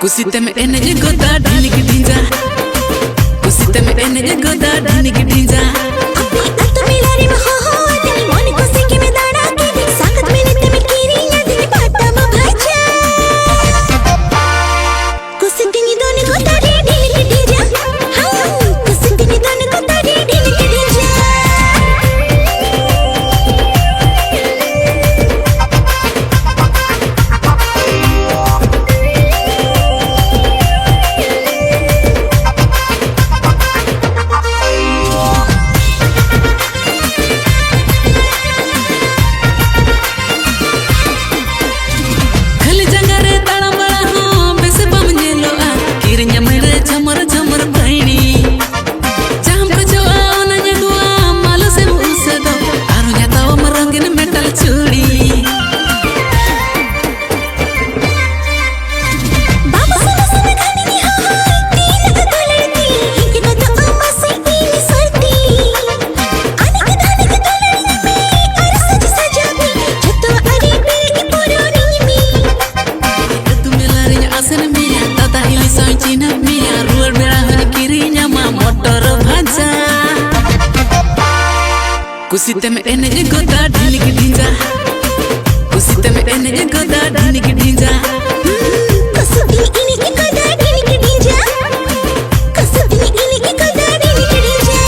Kusite me energy goda dini kidinja. Kusite me energy goda dini kidinja. Apni at milari ma ho dini mon ko singe me dana ki sangat me nite me kiri ya dini pata ma bhaja. Kusite ni doni goda dini kidinja. Ha kusite ni doni goda dini kidinja. Kusite me energy goda dini kidinja. Kusite me energy goda dini kidinja. Kusite ini ki goda dini kidinja. Kusite ini ki goda dini kidinja.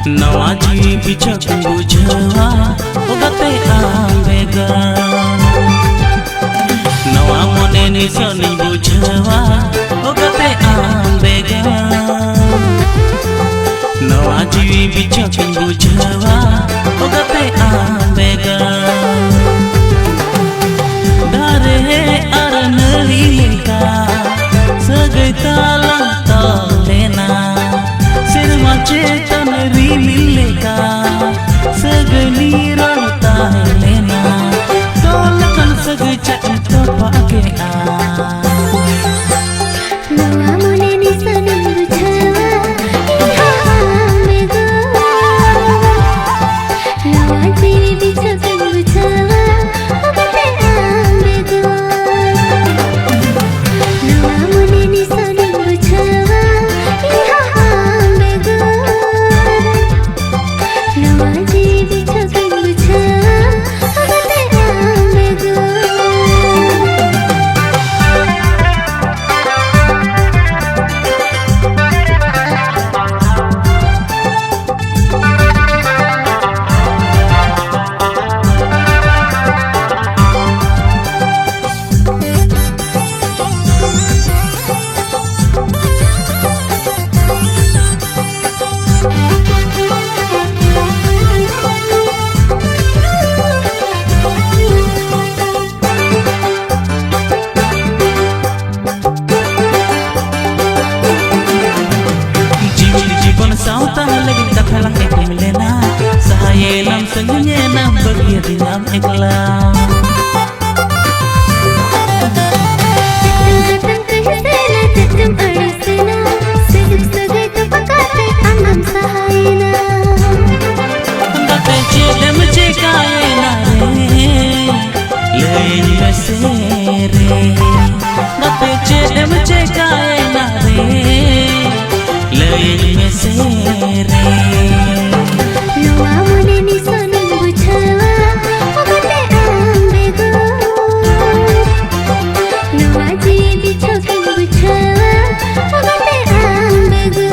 नवा जी बिचक बुझवा ओगते आवेगा नवा मने निसनी बुझवा ओगते आवेगा नवा जी बिचक बुझवा ओगते आवेगा दारे अरनली लेका सगै ताला लेना सिरमा चेतन रिमिल लेका सगनी रड़ता लेना तो लगन सगै चटन तो पाके नवा मने निसनी बुझवा आवेगा नवा जी बिचक बुझवा ओगते आवेगा नवा मने निसनी बुझवा आवेगा नवा जी बिचक बुझवा ओगते आवेगा जीवन सावता लगी कथा लगे मिलेना सहाये नाम संगे नाम बगिया दिनाम एकला नवा मने निसनी बुझवा ओगते आवेगा नवा जी बिचक बुझवा ओगते आवेगा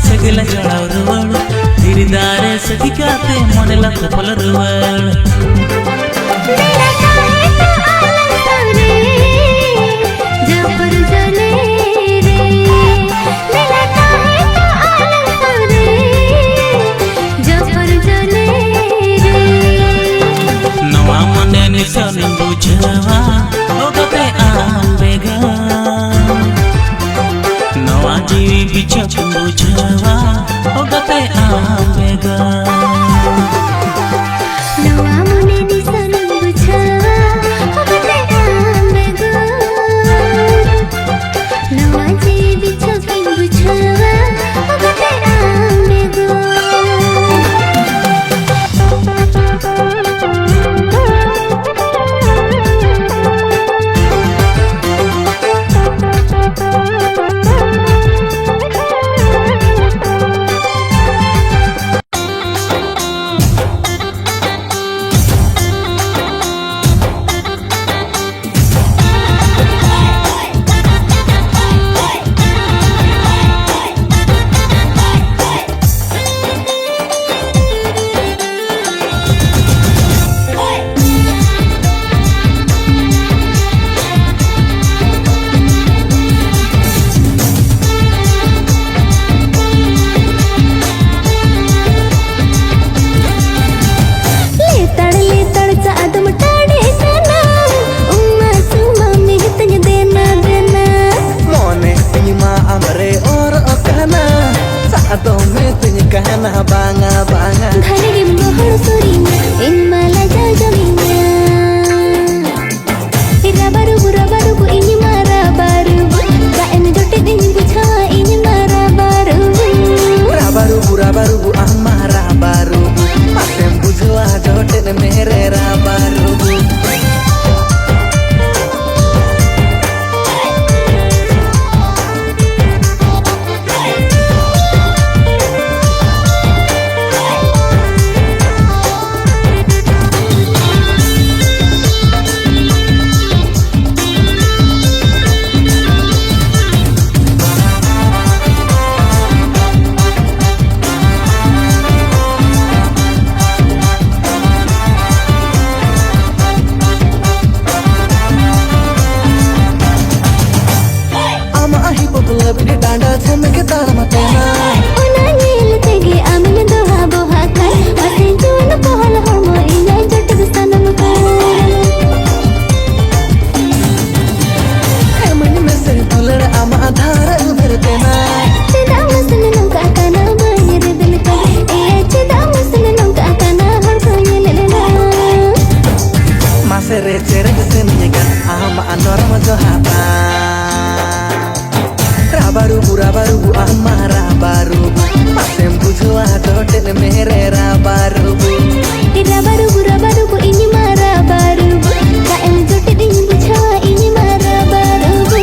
सगला चढ़ाव रुवल धीरदारे सदिकाते मनला कपल रुवल मेरा काहे तो आलम सवरे जबर जले रे मेरा काहे तो आलम सवरे जबर जले रे नवा मने निसनी बुझवा ओगते आवेगा नवा जी बिचक बुझवा ओगते आवेगा नवा मने निसनी बुझवा ओगते आवेगा नवा जी बिचक बुझवा ओगते आवेगा Raba rubu ini marah baru, gak enak jodoh lebih tanda sama kita matena. Una nil tege amin doha boha kai Masin juna pohal hormo inai jat gustanam kai Emani mesel tular ama adhara udhar tena. Cida masin nungka kana bayar dil kai cida masin nungka kana har ko yelena Masere cere senega ama anor majohata. Rabarubu ama rabarubu Masem bujua hotel mere rabarubu Rabarubu ini mara barubu Kael jote din buchawa ini mara barubu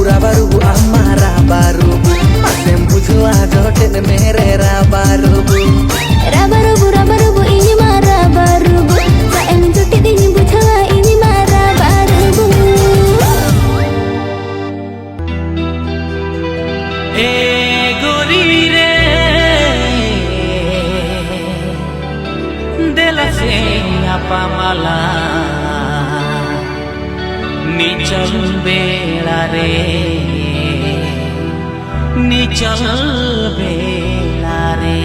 Rabarubu ama rabarubu Masem bujua hotel mere rabarubu Rabarubu ini mara barubu Kael jote din buchawa ini mara barubu गोरी रे दिला से पामाला निचल बेड़ा रे निचल बेड़ा रे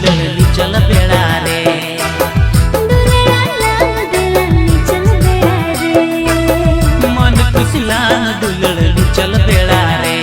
दुलड़नी चल बेड़ा रे मन खुशलान दुलड़नी चल बेड़ा रे